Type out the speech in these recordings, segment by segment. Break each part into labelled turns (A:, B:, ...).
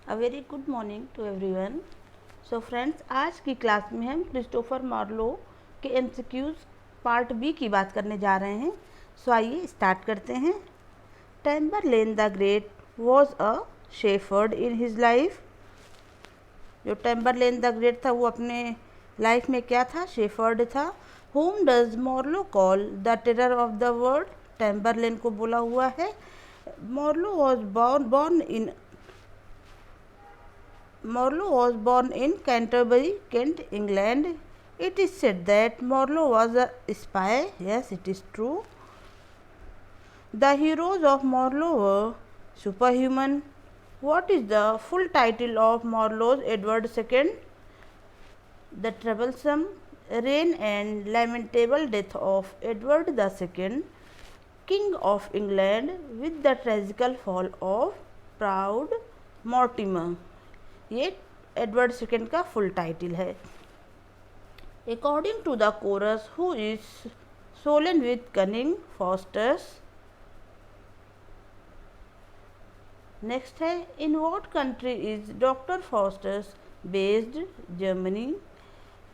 A: A very good morning to everyone. So friends, आज की class में हम क्रिस्टोफर मार्लो के एमसीक्यूज पार्ट बी की बात करने जा रहे हैं। सो आइए स्टार्ट करते हैं। Tamburlaine the great was a shepherd in his life. जो टैम्बरलेन द ग्रेट था वो अपने लाइफ में क्या था? शेफर्ड था। Whom does Marlowe call the terror of the world? Tamburlaine को बोला हुआ है। Marlowe was born in Marlowe was born in Canterbury, Kent, England. It is said that Marlowe was a spy. Yes, it is true. The heroes of Marlowe were superhuman. What is the full title of Marlowe's Edward II? The troublesome reign and lamentable death of Edward II, King of England, with the tragical fall of proud Mortimer. ये Edward second का full title है। According to the chorus, who is swollen with cunning Faustus? Next है, in what country is doctor Faustus based? Germany.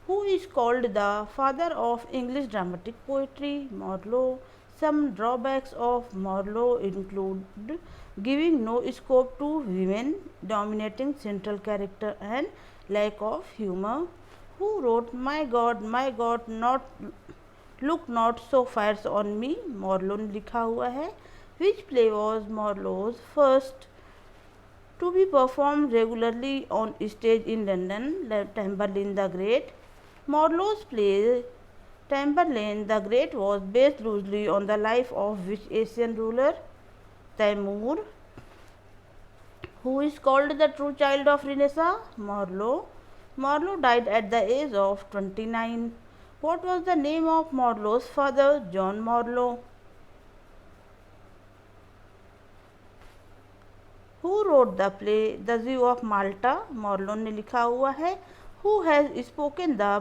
A: Who is called the father of English dramatic poetry? Marlowe. Some drawbacks of Marlowe include giving no scope to women, dominating central character, and lack of humor. Who wrote my God, not look not so fires on me? Marlowe ने लिखा हुआ है। Which play was Marlowe's first to be performed regularly on stage in London? Tamburlaine the Great. Marlowe's play Tamburlaine the Great was based loosely on the life of which Asian ruler? Taimur. Who is called the true child of Renaissance? Marlowe. Marlowe died at the age of 29. What was the name of Marlowe's father? John Marlowe. Who wrote the play The Jew of Malta? Marlowe ने लिखा हुआ है। Who has spoken the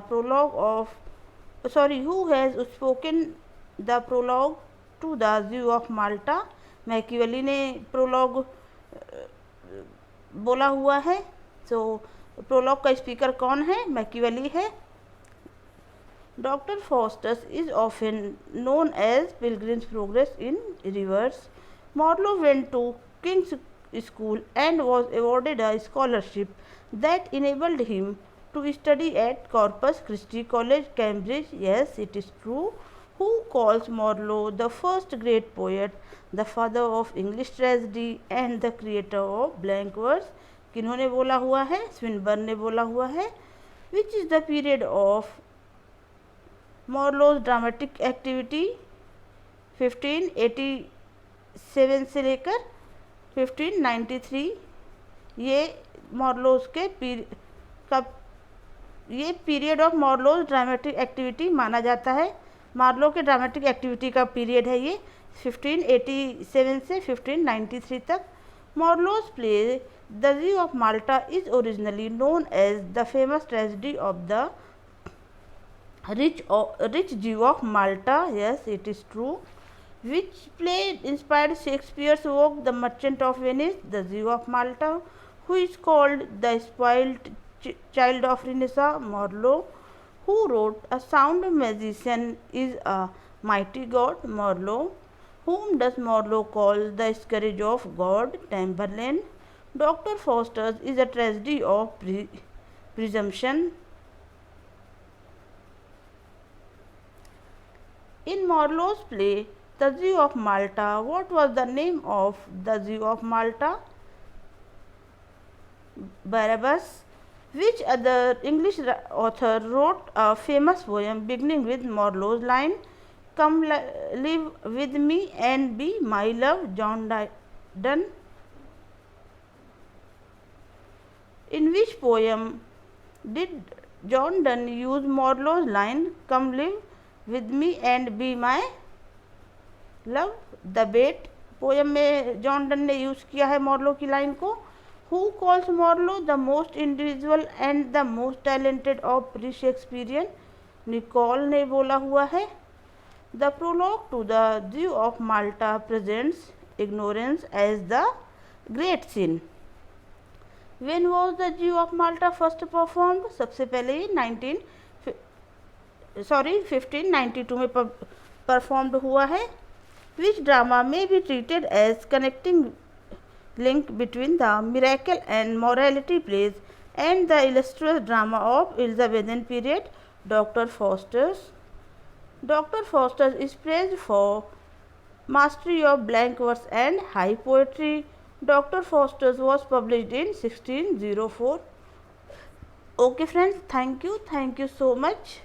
A: prologue to the Jew of Malta? मैकिवेली ने prologue बोला हुआ है। Prologue का speaker कौन है? मैकिवेली है। Doctor Faustus is often known as Pilgrim's Progress in reverse. Marlowe went to King's School and was awarded a scholarship that enabled him to study at Corpus Christi College, Cambridge. Yes, it is true. Who calls Marlowe the first great poet, the father of English tragedy and the creator of blank verse? किन्होंने बोला हुआ है? Swinburne ने बोला हुआ है। Which is the period of Marlowe's dramatic activity? 1587 से लेकर 1593। ये मॉर्लोज के ये period of Marlowe's dramatic activity माना जाता है। मार्लो के ड्रामेटिक एक्टिविटी का पीरियड है ये 1587 से 1593 तक। Marlowe's play the Jew of Malta is originally known as the famous tragedy of the rich Jew of Malta. Yes, it is true. Which play inspired Shakespeare's work The Merchant of Venice? The Jew of Malta. Who is called the spoiled child of Renaissance? Marlowe. Who wrote A Sound Magician is a Mighty God? Marlowe. Whom does Marlowe call the scourge of God? Tamburlaine. Dr. Faustus is a tragedy of presumption. In Marlowe's play The Jew of Malta, what was the name of the Jew of Malta? Barabbas. Which other English author wrote a famous poem beginning with Marlowe's line, "Come live with me and be my love"? John Donne. In which poem did John Donne use Marlowe's line, "Come live with me and be my love"? The bait poem में John Donne ने use किया है Marlowe की line को। Who calls Marlowe the most individual and the most talented of pre Shakespearean? Nicoll ने बोला हुआ है। The prologue to the Jew of Malta presents ignorance as the great sin. When was the Jew of Malta first performed? सबसे पहले ये 1592 में performed हुआ है. Which drama may be treated as connecting link between the miracle and morality plays and the illustrious drama of Elizabethan period? Dr. Faustus. Dr. Faustus is praised for mastery of blank verse and high poetry. Dr. Faustus was published in 1604. Okay friends, thank you so much.